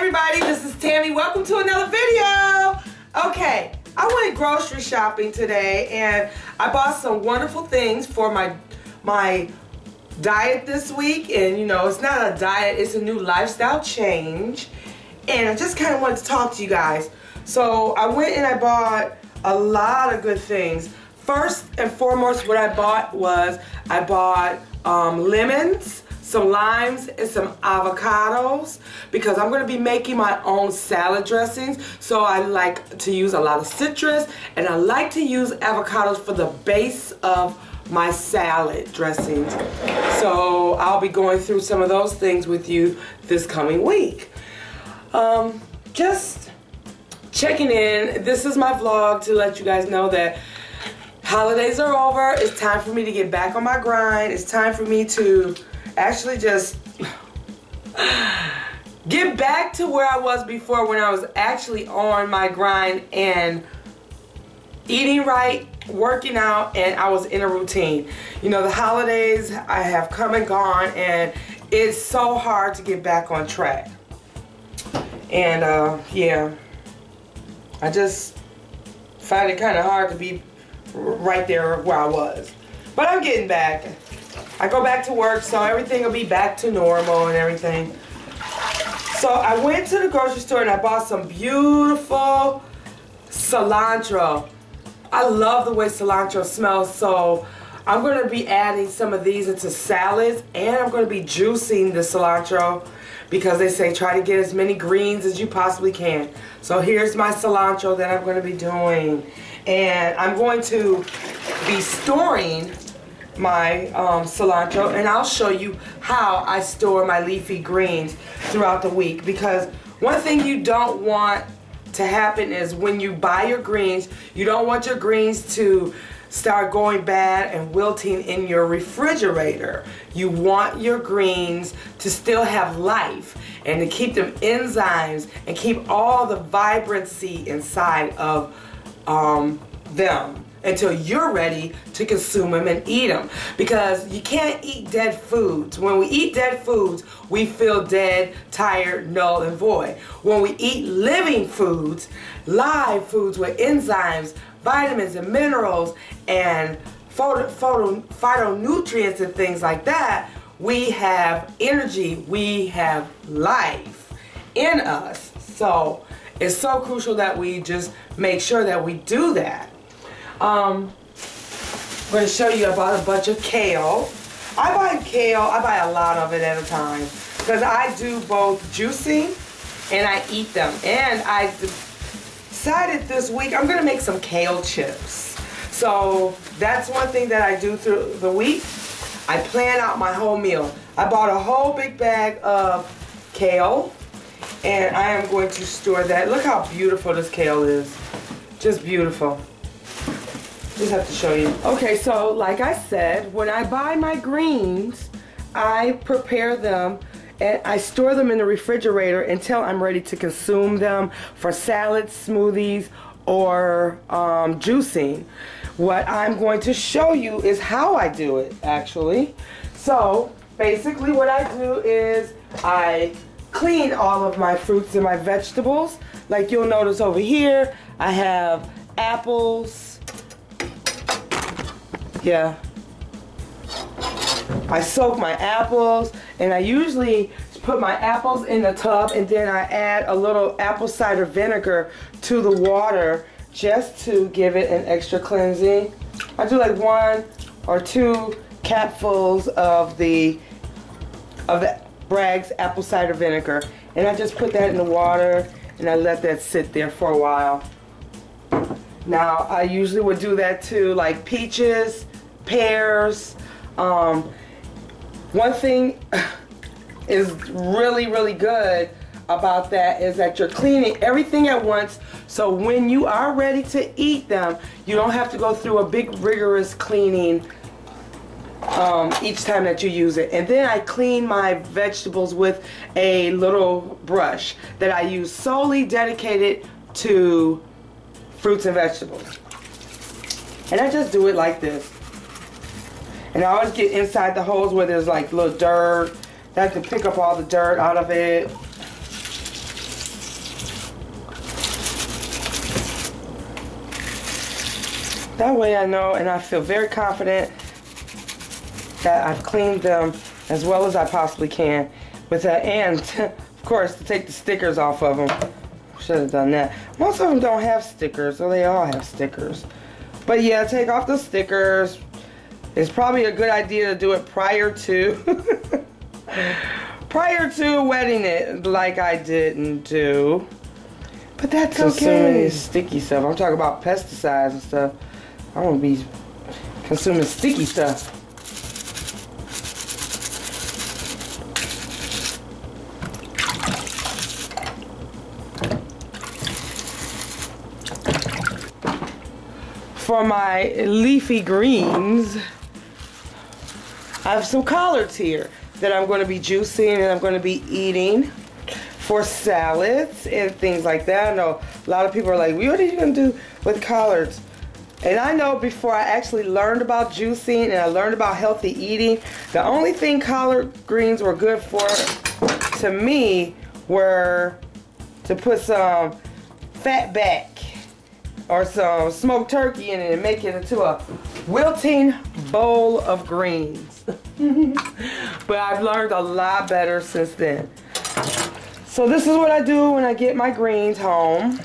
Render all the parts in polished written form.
everybody, this is Tammy. Welcome to another video. Okay, I went grocery shopping today and I bought some wonderful things for my diet this week. And you know, it's not a diet, it's a new lifestyle change. And I just kind of wanted to talk to you guys. So I went and I bought a lot of good things. First and foremost, what I bought was I bought lemons, some limes, and some avocados because I'm going to be making my own salad dressings. So I like to use a lot of citrus, and I like to use avocados for the base of my salad dressings. So I'll be going through some of those things with you this coming week. Just checking in. This is my vlog to let you guys know that holidays are over. It's time for me to get back on my grind. It's time for me to actually just get back to where I was before, when I was actually on my grind and eating right, working out, and I was in a routine. You know, the holidays I have come and gone, and it's so hard to get back on track. And yeah, I just find it kind of hard to be right there where I was. But I'm getting back. I go back to work, so everything will be back to normal and everything. So I went to the grocery store and I bought some beautiful cilantro. I love the way cilantro smells, so I'm going to be adding some of these into salads, and I'm going to be juicing the cilantro because they say try to get as many greens as you possibly can. So here's my cilantro that I'm going to be doing. And I'm going to be storing my cilantro, and I'll show you how I store my leafy greens throughout the week, because one thing you don't want to happen is when you buy your greens, you don't want your greens to start going bad and wilting in your refrigerator. You want your greens to still have life and to keep them enzymes and keep all the vibrancy inside of them until you're ready to consume them and eat them, because you can't eat dead foods. When we eat dead foods, we feel dead, tired, null, and void. When we eat living foods, live foods with enzymes, vitamins and minerals and phytonutrients and things like that, we have energy, we have life in us. So it's so crucial that we just make sure that we do that. I'm going to show you. I bought a bunch of kale. I buy kale, I buy a lot of it at a time because I do both juicing and I eat them. And I decided this week I'm going to make some kale chips. So that's one thing that I do through the week. I plan out my whole meal. I bought a whole big bag of kale, and I am going to store that. Look how beautiful this kale is. Just beautiful. Just have to show you. Okay, so like I said, when I buy my greens, I prepare them and I store them in the refrigerator until I'm ready to consume them for salads, smoothies, or juicing. What I'm going to show you is how I do it, actually. So basically what I do is I clean all of my fruits and my vegetables. Like you'll notice over here, I have apples. Yeah. I soak my apples, and I usually put my apples in the tub, and then I add a little apple cider vinegar to the water just to give it an extra cleansing. I do like 1 or 2 capfuls of the Bragg's apple cider vinegar, and I just put that in the water and I let that sit there for a while. Now I usually would do that to like peaches, pears. One thing is really good about that is that you're cleaning everything at once, so when you are ready to eat them, you don't have to go through a big rigorous cleaning each time that you use it. And then I clean my vegetables with a little brush that I use solely dedicated to fruits and vegetables. And I just do it like this. And I always get inside the holes where there's like little dirt. I have to pick up all the dirt out of it. That way I know and I feel very confident that I've cleaned them as well as I possibly can with that. And of course, to take the stickers off of them. Should have done that. Most of them don't have stickers, or they all have stickers. But yeah, take off the stickers. It's probably a good idea to do it prior to prior to wetting it, like I didn't do. But that's okay. Consuming sticky stuff. I'm talking about pesticides and stuff. I don't be consuming sticky stuff. For my leafy greens, I have some collards here that I'm going to be juicing and I'm going to be eating for salads and things like that. I know a lot of people are like, what are you going to do with collards? And I know before I actually learned about juicing and I learned about healthy eating, the only thing collard greens were good for to me were to put some fat back or some smoked turkey in it and make it into a wilting bowl of greens. But I've learned a lot better since then. So this is what I do when I get my greens home.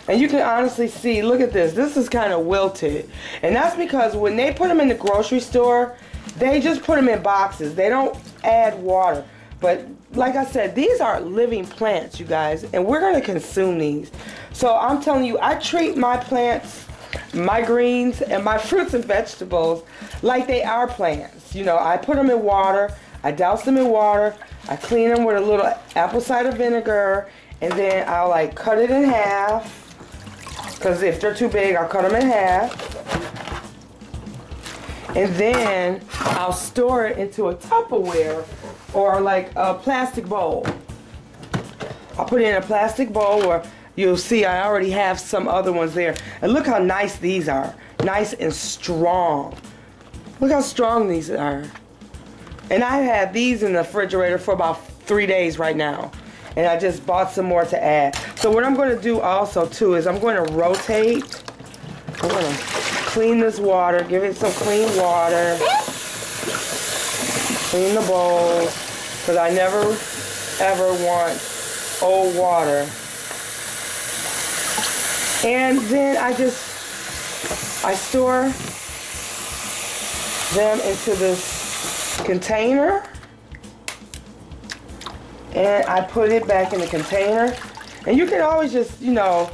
And you can honestly see, look at this. This is kind of wilted. And that's because when they put them in the grocery store, they just put them in boxes. They don't add water. But like I said, these are living plants, you guys. And we're going to consume these. So I'm telling you, I treat my plants, my greens, and my fruits and vegetables like they are plants. You know, I put them in water. I douse them in water. I clean them with a little apple cider vinegar. And then I'll like cut it in half. Because if they're too big, I'll cut them in half. And then I'll store it into a Tupperware or like a plastic bowl. I'll put it in a plastic bowl where you'll see I already have some other ones there. And look how nice these are. Nice and strong. Look how strong these are. And I had these in the refrigerator for about 3 days right now. And I just bought some more to add. So what I'm going to do also too is I'm going to rotate. I'm going to clean this water. Give it some clean water. Clean the bowl. Because I never ever want old water. And then I store them into this container. And I put it back in the container. And you can always just, you know,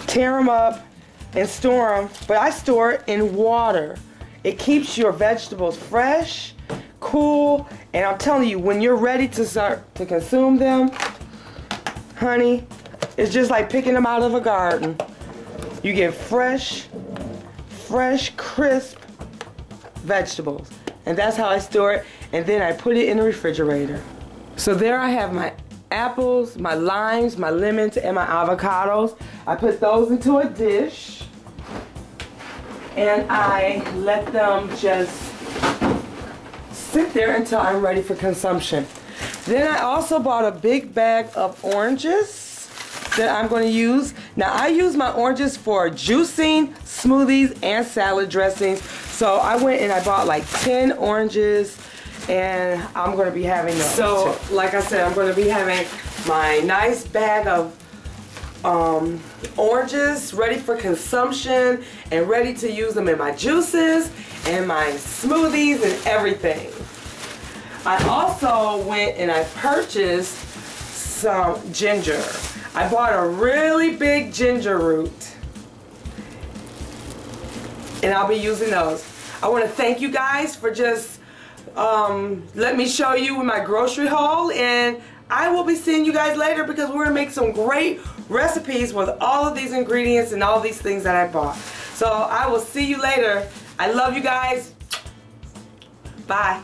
tear them up and store them. But I store it in water. It keeps your vegetables fresh, cool. And I'm telling you, when you're ready to start to consume them, honey, it's just like picking them out of a garden. You get fresh, crisp vegetables. And that's how I store it. And then I put it in the refrigerator. So there I have my apples, my limes, my lemons, and my avocados. I put those into a dish. And I let them just sit there until I'm ready for consumption. Then I also bought a big bag of oranges that I'm going to use. Now I use my oranges for juicing, smoothies, and salad dressings. So I went and I bought like 10 oranges and I'm going to be having those. So like I said, I'm going to be having my nice bag of oranges ready for consumption and ready to use them in my juices and my smoothies and everything. I also went and I purchased some ginger. I bought a really big ginger root and I'll be using those. I want to thank you guys for just let me show you my grocery haul, and I will be seeing you guys later because we're going to make some great recipes with all of these ingredients and all these things that I bought. So I will see you later. I love you guys. Bye.